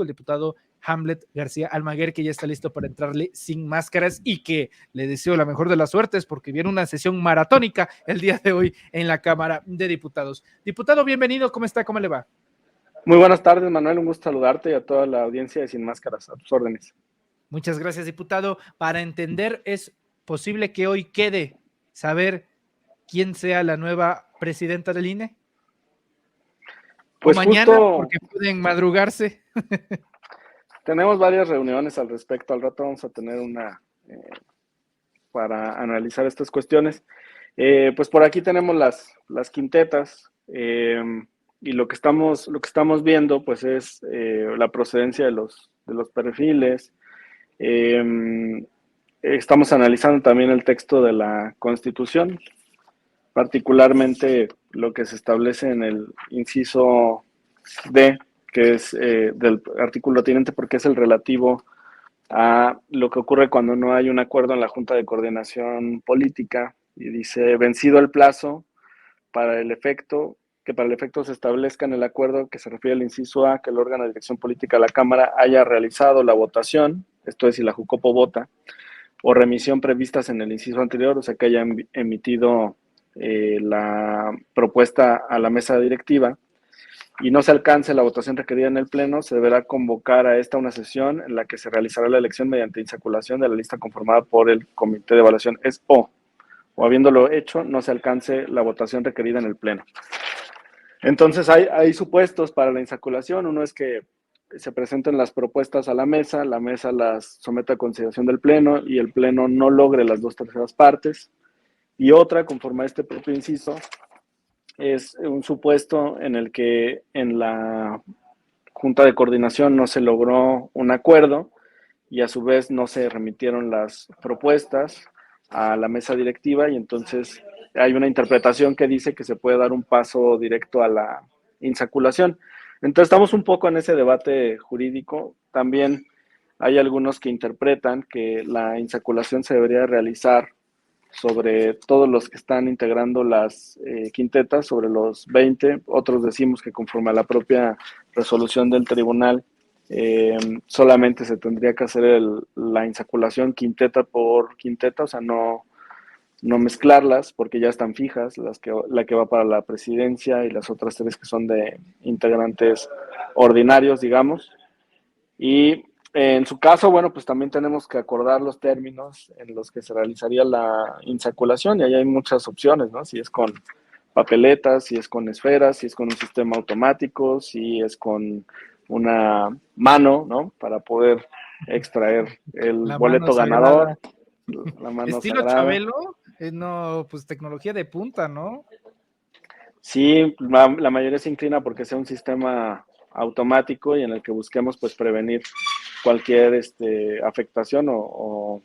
el diputado Hamlet García Almaguer, que ya está listo para entrarle sin máscaras y que le deseo la mejor de las suertes porque viene una sesión maratónica el día de hoy en la Cámara de Diputados. Diputado, bienvenido, ¿cómo está? ¿Cómo le va? Muy buenas tardes, Manuel, un gusto saludarte y a toda la audiencia de Sin Máscaras, a tus órdenes. Muchas gracias, diputado. Para entender, ¿es posible que hoy quede saber quién sea la nueva presidenta del INE? Pues o mañana, justo porque pueden madrugarse. tenemos varias reuniones al respecto, al rato vamos a tener una para analizar estas cuestiones. Pues por aquí tenemos las quintetas y lo que estamos viendo pues es la procedencia de los perfiles. Estamos analizando también el texto de la Constitución, particularmente lo que se establece en el inciso D, que es del artículo tinente, porque es el relativo a lo que ocurre cuando no hay un acuerdo en la Junta de Coordinación Política, y dice: vencido el plazo para el efecto se establezca en el acuerdo que se refiere al inciso A, que el órgano de dirección política de la Cámara haya realizado la votación, esto es, si la Jucopo vota, o remisión previstas en el inciso anterior, o sea, que haya emitido la propuesta a la mesa directiva, y no se alcance la votación requerida en el Pleno, se deberá convocar a esta una sesión en la que se realizará la elección mediante insaculación de la lista conformada por el Comité de Evaluación. Es o habiéndolo hecho, no se alcance la votación requerida en el Pleno. Entonces hay supuestos para la insaculación. Uno es que se presenten las propuestas a la mesa las someta a consideración del Pleno y el Pleno no logre las 2/3 partes. Y otra, conforme a este propio inciso, es un supuesto en el que en la Junta de Coordinación no se logró un acuerdo y a su vez no se remitieron las propuestas a la mesa directiva, y entonces hay una interpretación que dice que se puede dar un paso directo a la insaculación. Entonces estamos un poco en ese debate jurídico. También hay algunos que interpretan que la insaculación se debería realizar sobre todos los que están integrando las quintetas, sobre los 20. Otros decimos que conforme a la propia resolución del tribunal, solamente se tendría que hacer la insaculación quinteta por quinteta, o sea, no mezclarlas, porque ya están fijas, la que va para la presidencia y las otras 3 que son de integrantes ordinarios, digamos. Y en su caso, bueno, pues también tenemos que acordar los términos en los que se realizaría la insaculación, y ahí hay muchas opciones, ¿no? Si es con papeletas, si es con esferas, si es con un sistema automático, si es con una mano, ¿no? Para poder extraer el La mano boleto ganador, sagrada. la mano Estilo sagrada. Chabelo, no, pues tecnología de punta, ¿no? Sí, la mayoría se inclina porque sea un sistema automático y en el que busquemos pues prevenir cualquier afectación o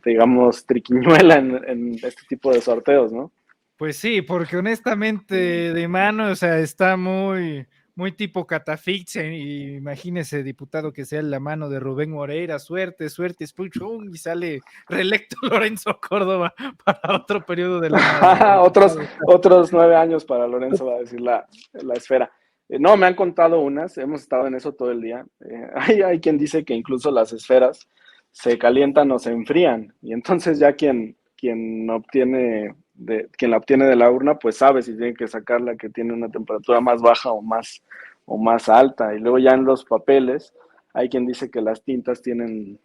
digamos triquiñuela en este tipo de sorteos, ¿no? Pues sí, porque honestamente de mano, o sea, está muy, muy tipo catafixia. Y imagínese, diputado, que sea la mano de Rubén Moreira, suerte, suerte, espuchón, y sale reelecto Lorenzo Córdoba para otro periodo de la nada. otros 9 años para Lorenzo, va a decir la esfera. No, me han contado unas, hemos estado en eso todo el día. Hay quien dice que incluso las esferas se calientan o se enfrían, y entonces ya quien la obtiene de la urna, pues sabe si tiene que sacarla que tiene una temperatura más baja o más alta. Y luego ya en los papeles hay quien dice que las tintas tienen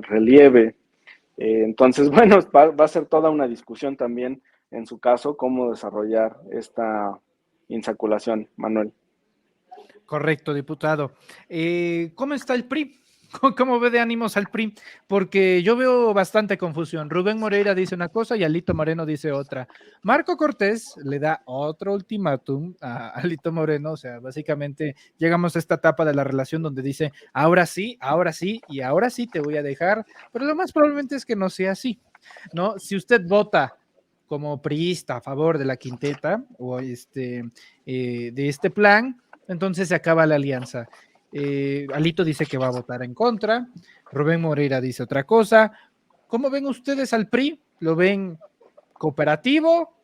relieve. Entonces, bueno, va a ser toda una discusión también en su caso cómo desarrollar esta insaculación, Manuel. Correcto, diputado. ¿Cómo está el PRI? ¿Cómo ve de ánimos al PRI? Porque yo veo bastante confusión. Rubén Moreira dice una cosa y Alito Moreno dice otra. Marco Cortés le da otro ultimátum a Alito Moreno. O sea, básicamente llegamos a esta etapa de la relación donde dice, ahora sí y ahora sí te voy a dejar, pero lo más probablemente es que no sea así, ¿no? Si usted vota como priista a favor de la quinteta o de este plan, entonces se acaba la alianza. Alito dice que va a votar en contra, Rubén Moreira dice otra cosa. ¿Cómo ven ustedes al PRI? ¿Lo ven cooperativo?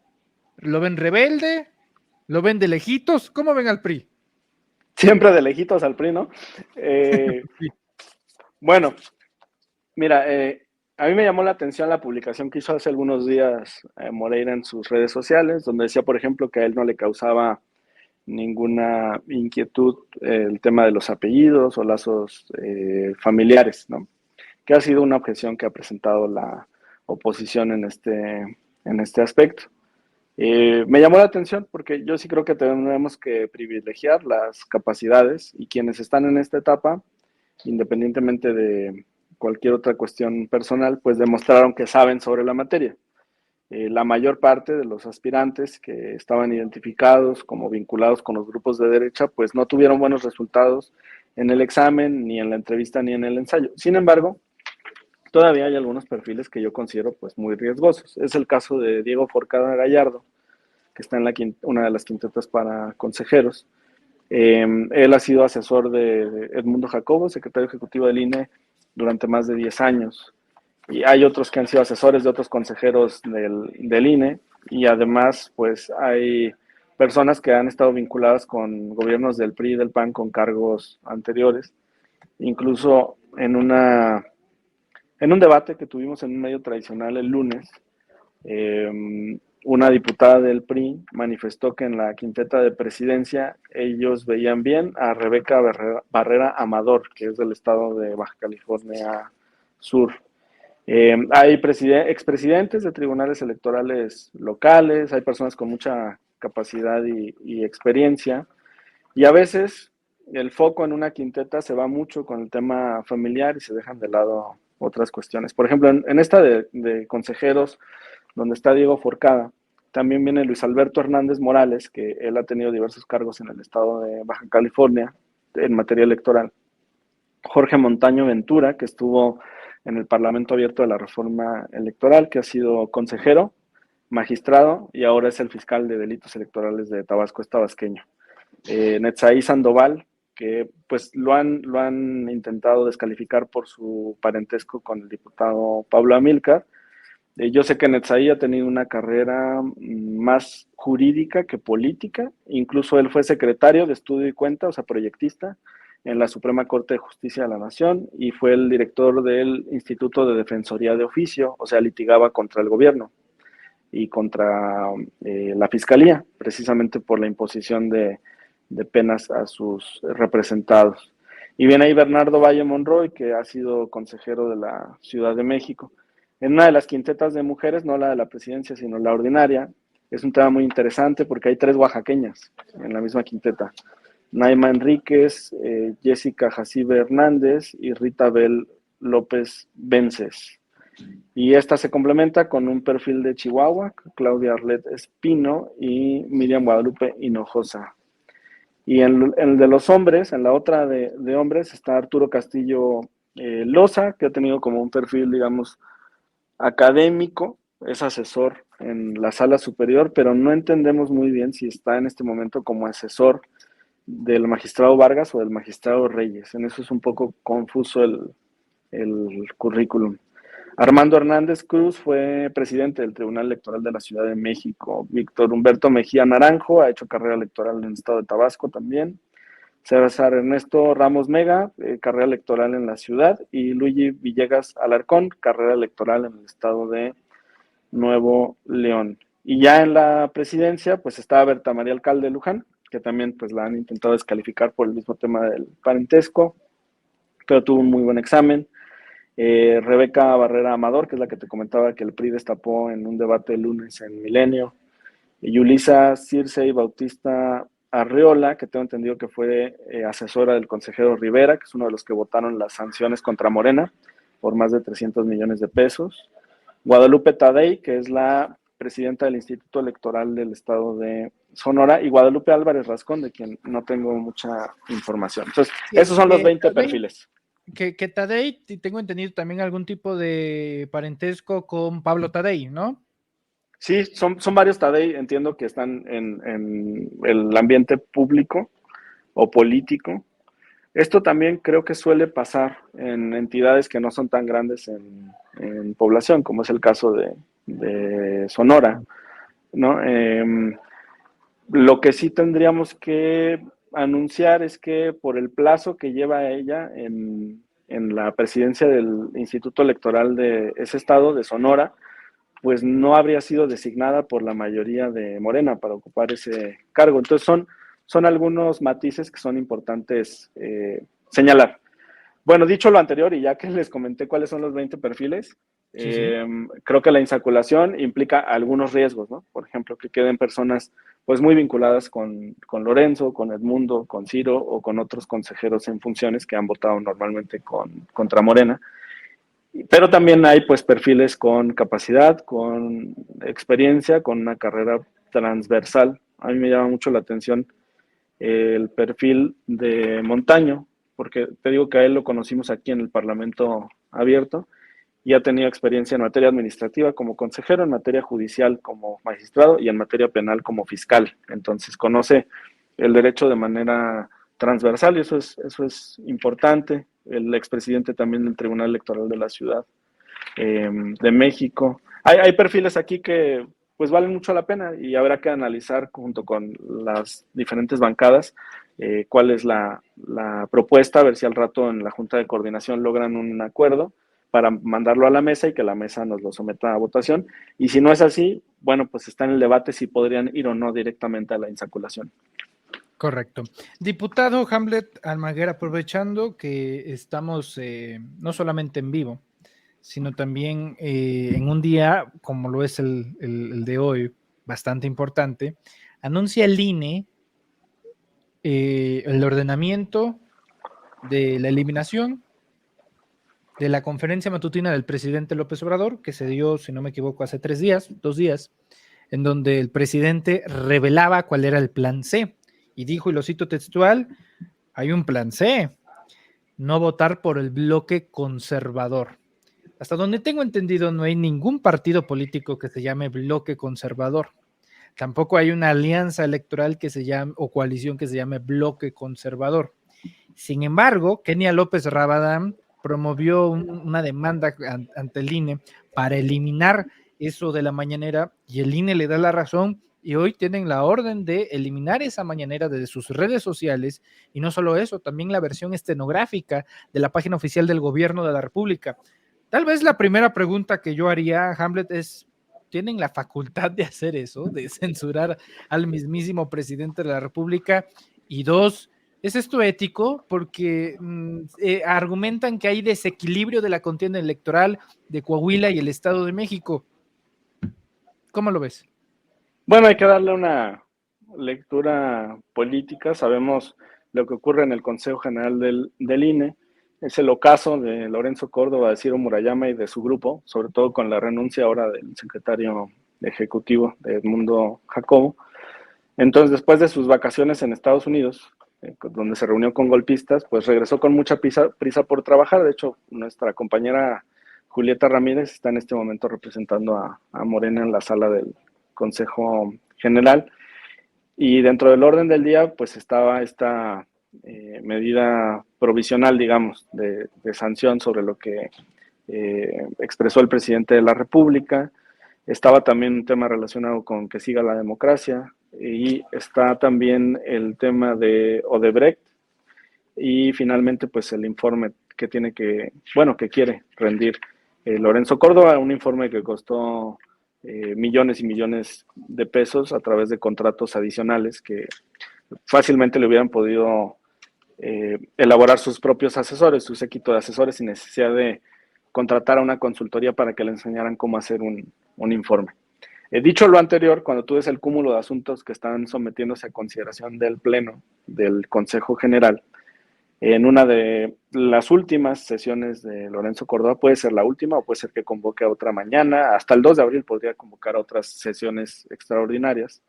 ¿Lo ven rebelde? ¿Lo ven de lejitos? ¿Cómo ven al PRI? siempre de lejitos al PRI, ¿no? Sí. Bueno, mira, a mí me llamó la atención la publicación que hizo hace algunos días Moreira en sus redes sociales, donde decía, por ejemplo, que a él no le causaba ninguna inquietud el tema de los apellidos o lazos familiares, ¿no? Que ha sido una objeción que ha presentado la oposición en este aspecto. Me llamó la atención porque yo sí creo que tenemos que privilegiar las capacidades y quienes están en esta etapa, independientemente de cualquier otra cuestión personal, pues demostraron que saben sobre la materia. La mayor parte de los aspirantes que estaban identificados como vinculados con los grupos de derecha, pues no tuvieron buenos resultados en el examen, ni en la entrevista, ni en el ensayo. Sin embargo, todavía hay algunos perfiles que yo considero pues muy riesgosos. Es el caso de Diego Forcada Gallardo, que está en una de las quintetas para consejeros. Él ha sido asesor de Edmundo Jacobo, secretario ejecutivo del INE, durante más de 10 años. Y hay otros que han sido asesores de otros consejeros del INE. Y además, pues hay personas que han estado vinculadas con gobiernos del PRI y del PAN con cargos anteriores. Incluso en un debate que tuvimos en un medio tradicional el lunes, una diputada del PRI manifestó que en la quinteta de presidencia ellos veían bien a Rebeca Barrera Amador, que es del estado de Baja California Sur. Hay expresidentes de tribunales electorales locales, hay personas con mucha capacidad y experiencia, y a veces el foco en una quinteta se va mucho con el tema familiar y se dejan de lado otras cuestiones. Por ejemplo, en esta de consejeros, donde está Diego Forcada, también viene Luis Alberto Hernández Morales, que él ha tenido diversos cargos en el estado de Baja California en materia electoral. Jorge Montaño Ventura, que estuvo en el Parlamento Abierto de la Reforma Electoral, que ha sido consejero, magistrado y ahora es el fiscal de delitos electorales de Tabasco, es tabasqueño. Netzaí Sandoval, que pues lo han intentado descalificar por su parentesco con el diputado Pablo Amílcar. Yo sé que Netzaí ha tenido una carrera más jurídica que política, incluso él fue secretario de Estudio y Cuenta, o sea, proyectista, en la Suprema Corte de Justicia de la Nación y fue el director del Instituto de Defensoría de Oficio, o sea, litigaba contra el gobierno y contra la Fiscalía, precisamente por la imposición de penas a sus representados. Y viene ahí Bernardo Valle Monroy, que ha sido consejero de la Ciudad de México. En una de las quintetas de mujeres, no la de la presidencia, sino la ordinaria, es un tema muy interesante porque hay 3 oaxaqueñas en la misma quinteta. Naima Enríquez, Jessica Jacibe Hernández y Rita Bel López Vences. Y esta se complementa con un perfil de Chihuahua, Claudia Arlet Espino y Miriam Guadalupe Hinojosa. Y en el de los hombres, en la otra de hombres, está Arturo Castillo Loza, que ha tenido como un perfil, digamos, académico, es asesor en la sala superior, pero no entendemos muy bien si está en este momento como asesor del magistrado Vargas o del magistrado Reyes. En eso es un poco confuso el currículum. Armando Hernández Cruz fue presidente del Tribunal Electoral de la Ciudad de México. Víctor Humberto Mejía Naranjo ha hecho carrera electoral en el estado de Tabasco también. César Ernesto Ramos Mega, carrera electoral en la ciudad. Y Luigi Villegas Alarcón, carrera electoral en el estado de Nuevo León. Y ya en la presidencia, pues está Berta María Alcalde Luján, que también pues la han intentado descalificar por el mismo tema del parentesco, pero tuvo un muy buen examen. Rebeca Barrera Amador, que es la que te comentaba que el PRI destapó en un debate el lunes en Milenio. Y Yulisa Circe Bautista Arreola, que tengo entendido que fue asesora del consejero Rivera, que es uno de los que votaron las sanciones contra Morena por más de 300 millones de pesos. Guadalupe Tadei, que es la presidenta del Instituto Electoral del Estado de Sonora, y Guadalupe Álvarez Rascón, de quien no tengo mucha información. Entonces, Sí, esos son los 20 Tadei, perfiles. que Tadei, tengo entendido también algún tipo de parentesco con Pablo Tadei, ¿no? Sí, son varios Tadei, entiendo que están en el ambiente público o político. Esto también creo que suele pasar en entidades que no son tan grandes en población, como es el caso de Sonora, ¿no? Lo que sí tendríamos que anunciar es que por el plazo que lleva ella en la presidencia del Instituto Electoral de ese estado, de Sonora, pues no habría sido designada por la mayoría de Morena para ocupar ese cargo. Entonces son algunos matices que son importantes señalar. Bueno, dicho lo anterior, y ya que les comenté cuáles son los 20 perfiles, Sí, sí. creo que la insaculación implica algunos riesgos, ¿no? Por ejemplo, que queden personas pues muy vinculadas con Lorenzo, con Edmundo, con Ciro o con otros consejeros en funciones que han votado normalmente contra Morena. Pero también hay pues perfiles con capacidad, con experiencia, con una carrera transversal. A mí me llama mucho la atención el perfil de Montaño, porque te digo que a él lo conocimos aquí en el Parlamento Abierto y ha tenido experiencia en materia administrativa como consejero, en materia judicial como magistrado y en materia penal como fiscal. Entonces conoce el derecho de manera transversal y eso es importante. El expresidente también del Tribunal Electoral de la Ciudad de México. Hay perfiles aquí que pues valen mucho la pena y habrá que analizar junto con las diferentes bancadas cuál es la propuesta, a ver si al rato en la Junta de Coordinación logran un acuerdo para mandarlo a la mesa y que la mesa nos lo someta a votación. Y si no es así, bueno, pues está en el debate si podrían ir o no directamente a la insaculación. Correcto. Diputado Hamlet Almaguer, aprovechando que estamos no solamente en vivo, sino también en un día como lo es el de hoy, bastante importante, anuncia el INE el ordenamiento de la eliminación de la conferencia matutina del presidente López Obrador, que se dio, si no me equivoco, hace 2 días, en donde el presidente revelaba cuál era el plan C y dijo, y lo cito textual, hay un plan C, no votar por el bloque conservador. Hasta donde tengo entendido, no hay ningún partido político que se llame bloque conservador. Tampoco hay una alianza electoral que se llame o coalición que se llame bloque conservador. Sin embargo, Kenia López Rabadán promovió una demanda ante el INE para eliminar eso de la mañanera y el INE le da la razón y hoy tienen la orden de eliminar esa mañanera de sus redes sociales y no solo eso, también la versión estenográfica de la página oficial del gobierno de la República. Tal vez la primera pregunta que yo haría, Hamlet, es, ¿tienen la facultad de hacer eso, de censurar al mismísimo presidente de la República? Y dos, ¿es esto ético? Porque argumentan que hay desequilibrio de la contienda electoral de Coahuila y el Estado de México. ¿Cómo lo ves? Bueno, hay que darle una lectura política. Sabemos lo que ocurre en el Consejo General del INE. Es el ocaso de Lorenzo Córdoba, de Ciro Murayama y de su grupo, sobre todo con la renuncia ahora del secretario ejecutivo de Edmundo Jacobo. Entonces, después de sus vacaciones en Estados Unidos, donde se reunió con golpistas, pues regresó con mucha prisa por trabajar. De hecho, nuestra compañera Julieta Ramírez está en este momento representando a Morena en la sala del Consejo General. Y dentro del orden del día, pues estaba esta medida provisional, digamos, de sanción sobre lo que expresó el presidente de la República. Estaba también un tema relacionado con que siga la democracia y está también el tema de Odebrecht y finalmente pues el informe que tiene que, bueno, que quiere rendir Lorenzo Córdoba, un informe que costó millones y millones de pesos a través de contratos adicionales que fácilmente le hubieran podido elaborar sus propios asesores, su séquito de asesores sin necesidad de contratar a una consultoría para que le enseñaran cómo hacer un informe. Dicho lo anterior, cuando tú ves el cúmulo de asuntos que están sometiéndose a consideración del Pleno, del Consejo General, en una de las últimas sesiones de Lorenzo Córdoba, puede ser la última o puede ser que convoque a otra mañana, hasta el 2 de abril podría convocar a otras sesiones extraordinarias.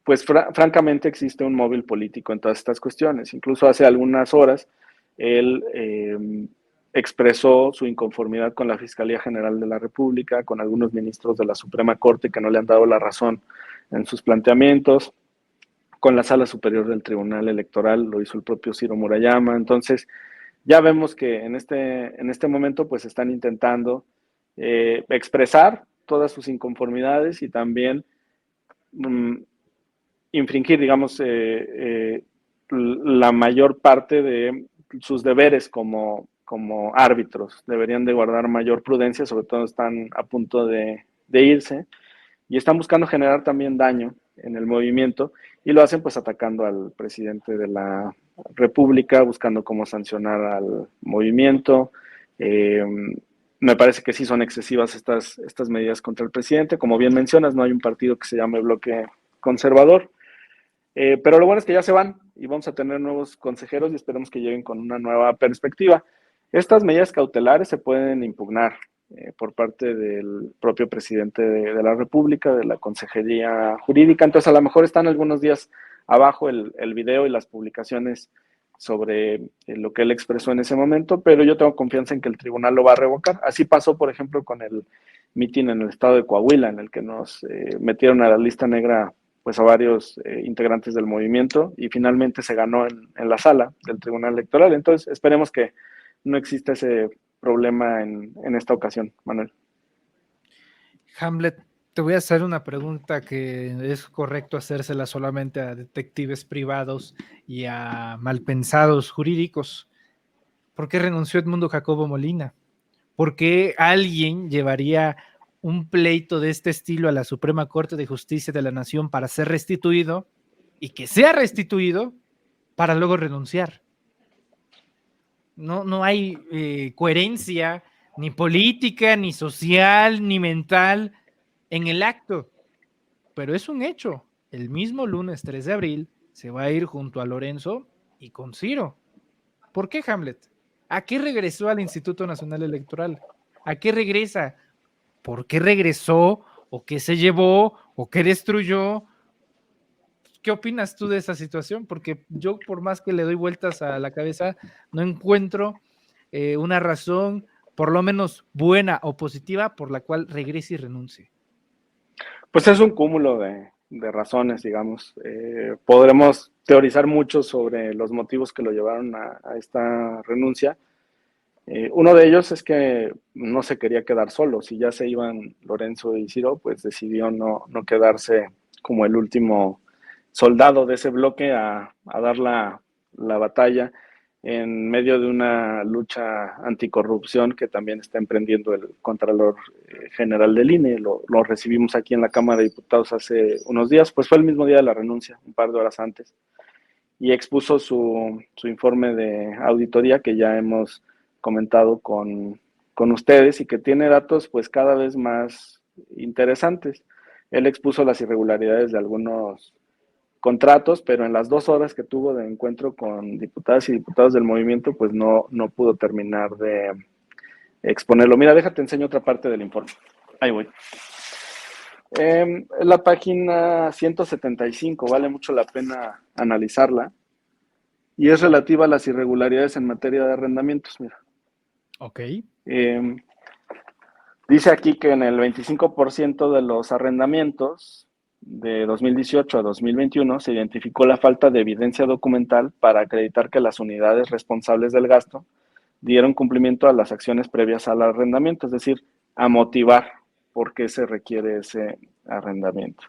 Pues francamente existe un móvil político en todas estas cuestiones. Incluso hace algunas horas él expresó su inconformidad con la Fiscalía General de la República, con algunos ministros de la Suprema Corte que no le han dado la razón en sus planteamientos, con la Sala Superior del Tribunal Electoral, lo hizo el propio Ciro Murayama. Entonces, ya vemos que en este momento pues están intentando expresar todas sus inconformidades y también infringir, digamos, la mayor parte de sus deberes como árbitros. Deberían de guardar mayor prudencia, sobre todo están a punto de irse, y están buscando generar también daño en el movimiento, y lo hacen pues atacando al presidente de la República, buscando cómo sancionar al movimiento. Me parece que sí son excesivas estas medidas contra el presidente. Como bien mencionas, no hay un partido que se llame Bloque Conservador, pero lo bueno es que ya se van y vamos a tener nuevos consejeros y esperemos que lleguen con una nueva perspectiva. Estas medidas cautelares se pueden impugnar por parte del propio presidente de la República, de la Consejería Jurídica. Entonces, a lo mejor están algunos días abajo el video y las publicaciones sobre lo que él expresó en ese momento, pero yo tengo confianza en que el tribunal lo va a revocar. Así pasó, por ejemplo, con el mitin en el estado de Coahuila, en el que nos metieron a la lista negra pues a varios integrantes del movimiento, y finalmente se ganó en la sala del Tribunal Electoral. Entonces, esperemos que no exista ese problema en esta ocasión, Manuel. Hamlet, te voy a hacer una pregunta que es correcto hacérsela solamente a detectives privados y a malpensados jurídicos. ¿Por qué renunció Edmundo Jacobo Molina? ¿Por qué alguien llevaría un pleito de este estilo a la Suprema Corte de Justicia de la Nación para ser restituido y que sea restituido para luego renunciar? No hay coherencia ni política, ni social, ni mental en el acto, pero es un hecho. El mismo lunes 3 de abril se va a ir junto a Lorenzo y con Ciro. ¿Por qué Hamlet? ¿A qué regresó al Instituto Nacional Electoral? ¿A qué regresa? ¿Por qué regresó? ¿O qué se llevó? ¿O qué destruyó? ¿Qué opinas tú de esa situación? Porque yo, por más que le doy vueltas a la cabeza, no encuentro una razón, por lo menos buena o positiva, por la cual regrese y renuncie. Pues es un cúmulo de razones, digamos. Podremos teorizar mucho sobre los motivos que lo llevaron a esta renuncia. Uno de ellos es que no se quería quedar solo. Si ya se iban Lorenzo y Ciro, pues decidió no quedarse como el último soldado de ese bloque a dar la batalla en medio de una lucha anticorrupción que también está emprendiendo el Contralor General del INE. Lo recibimos aquí en la Cámara de Diputados hace unos días, pues fue el mismo día de la renuncia, un par de horas antes, y expuso su informe de auditoría que ya hemos comentado con ustedes y que tiene datos pues cada vez más interesantes. Él expuso las irregularidades de algunos contratos, pero en las 2 horas que tuvo de encuentro con diputadas y diputados del movimiento, pues no pudo terminar de exponerlo. Mira, déjate enseño otra parte del informe. Ahí voy. La página 175, vale mucho la pena analizarla, y es relativa a las irregularidades en materia de arrendamientos. Mira. Ok. Dice aquí que en el 25% de los arrendamientos de 2018 a 2021 se identificó la falta de evidencia documental para acreditar que las unidades responsables del gasto dieron cumplimiento a las acciones previas al arrendamiento, es decir, a motivar por qué se requiere ese arrendamiento.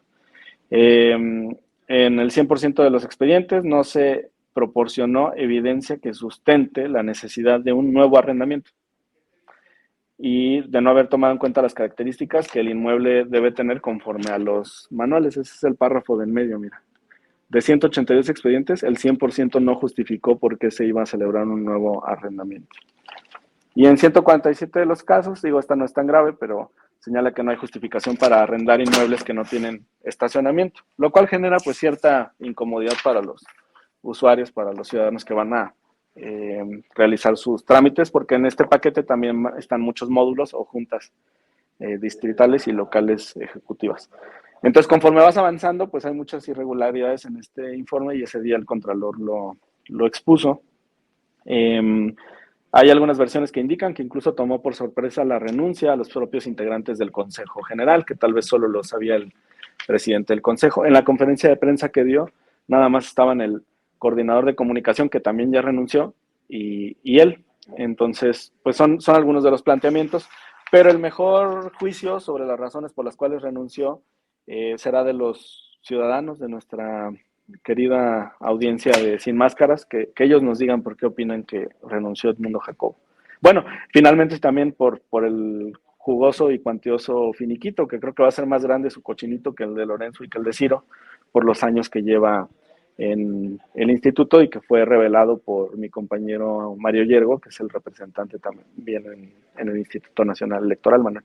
En el 100% de los expedientes no se proporcionó evidencia que sustente la necesidad de un nuevo arrendamiento y de no haber tomado en cuenta las características que el inmueble debe tener conforme a los manuales. Ese es el párrafo de en medio, mira. De 182 expedientes, el 100% no justificó por qué se iba a celebrar un nuevo arrendamiento. Y en 147 de los casos, digo, esta no es tan grave, pero señala que no hay justificación para arrendar inmuebles que no tienen estacionamiento, lo cual genera pues cierta incomodidad para los usuarios, para los ciudadanos que van a realizar sus trámites, porque en este paquete también están muchos módulos o juntas distritales y locales ejecutivas. Entonces, conforme vas avanzando, pues hay muchas irregularidades en este informe y ese día el Contralor lo expuso. Hay algunas versiones que indican que incluso tomó por sorpresa la renuncia a los propios integrantes del Consejo General, que tal vez solo lo sabía el presidente del Consejo. En la conferencia de prensa que dio, nada más estaban el coordinador de comunicación, que también ya renunció, y él. Entonces, pues son algunos de los planteamientos, pero el mejor juicio sobre las razones por las cuales renunció será de los ciudadanos, de nuestra querida audiencia de Sin Máscaras, que ellos nos digan por qué opinan que renunció Edmundo Jacobo. Bueno, finalmente también por el jugoso y cuantioso finiquito, que creo que va a ser más grande su cochinito que el de Lorenzo y que el de Ciro, por los años que lleva en el instituto y que fue revelado por mi compañero Mario Yergo, que es el representante también en el Instituto Nacional Electoral, Manuel.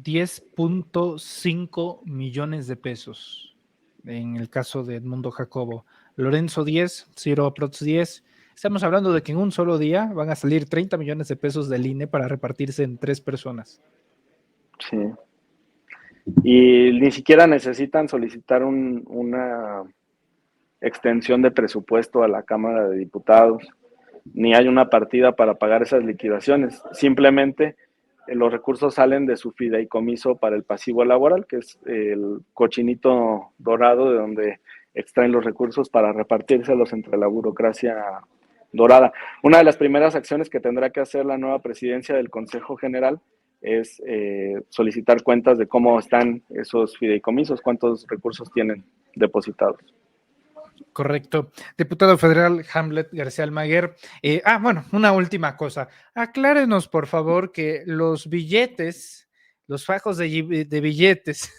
10.5 millones de pesos en el caso de Edmundo Jacobo. Lorenzo 10, Ciro Prots 10. Estamos hablando de que en un solo día van a salir 30 millones de pesos del INE para repartirse en 3 personas. Sí. Y ni siquiera necesitan solicitar una extensión de presupuesto a la Cámara de Diputados, ni hay una partida para pagar esas liquidaciones. Simplemente los recursos salen de su fideicomiso para el pasivo laboral, que es el cochinito dorado de donde extraen los recursos para repartírselos entre la burocracia dorada. Una de las primeras acciones que tendrá que hacer la nueva presidencia del Consejo General es solicitar cuentas de cómo están esos fideicomisos, cuántos recursos tienen depositados. Correcto. Diputado federal Hamlet García Almaguer. Bueno, una última cosa. Aclárenos, por favor, que los billetes, los fajos de billetes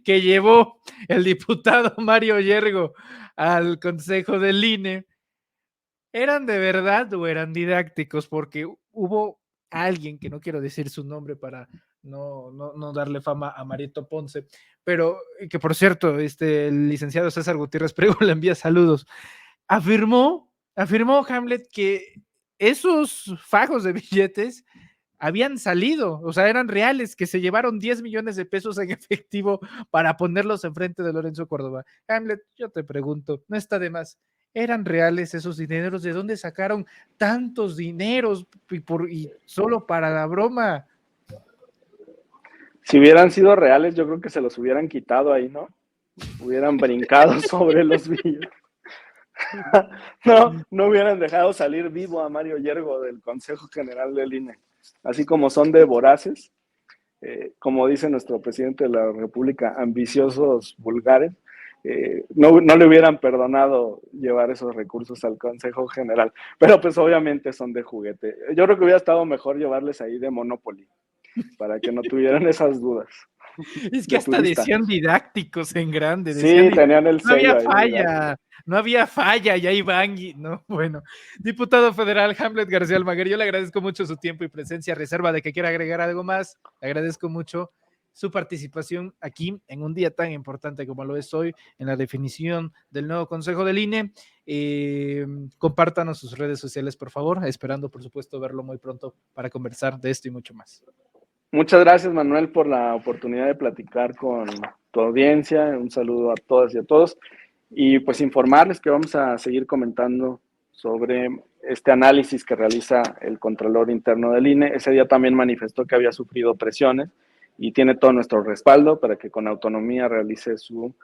que llevó el diputado Mario Yergo al Consejo del INE, ¿eran de verdad o eran didácticos? Porque hubo alguien, que no quiero decir su nombre para no darle fama a Marito Ponce, pero que por cierto, el licenciado César Gutiérrez Prego le envía saludos, afirmó Hamlet que esos fajos de billetes habían salido, o sea, eran reales, que se llevaron 10 millones de pesos en efectivo para ponerlos enfrente de Lorenzo Córdoba. Hamlet, yo te pregunto, no está de más, ¿eran reales esos dineros? ¿De dónde sacaron tantos dineros y solo para la broma? Si hubieran sido reales, yo creo que se los hubieran quitado ahí, ¿no? Hubieran brincado sobre los billetes. No hubieran dejado salir vivo a Mario Yergo del Consejo General del INE. Así como son de voraces, como dice nuestro presidente de la República, ambiciosos vulgares, no le hubieran perdonado llevar esos recursos al Consejo General. Pero pues obviamente son de juguete. Yo creo que hubiera estado mejor llevarles ahí de Monopoly, para que no tuvieran esas dudas. Es que hasta turista decían didácticos en grande. Sí, tenían el sello. No había falla, no había falla, y ahí van. No, bueno. Diputado federal Hamlet García Almaguer, yo le agradezco mucho su tiempo y presencia, reserva de que quiera agregar algo más. Le agradezco mucho su participación aquí en un día tan importante como lo es hoy, en la definición del nuevo Consejo del INE. Compártanos sus redes sociales, por favor, esperando, por supuesto, verlo muy pronto para conversar de esto y mucho más. Muchas gracias, Manuel, por la oportunidad de platicar con tu audiencia. Un saludo a todas y a todos. Y pues informarles que vamos a seguir comentando sobre este análisis que realiza el Contralor Interno del INE. Ese día también manifestó que había sufrido presiones y tiene todo nuestro respaldo para que con autonomía realice su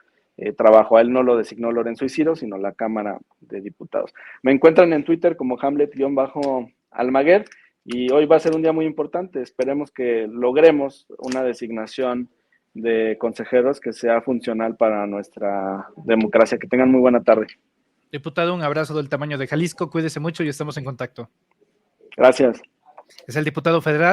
trabajo. A él no lo designó Lorenzo y Ciro, sino la Cámara de Diputados. Me encuentran en Twitter como Hamlet-Almaguer. Y hoy va a ser un día muy importante. Esperemos que logremos una designación de consejeros que sea funcional para nuestra democracia. Que tengan muy buena tarde. Diputado, un abrazo del tamaño de Jalisco. Cuídese mucho y estamos en contacto. Gracias. Es el diputado federal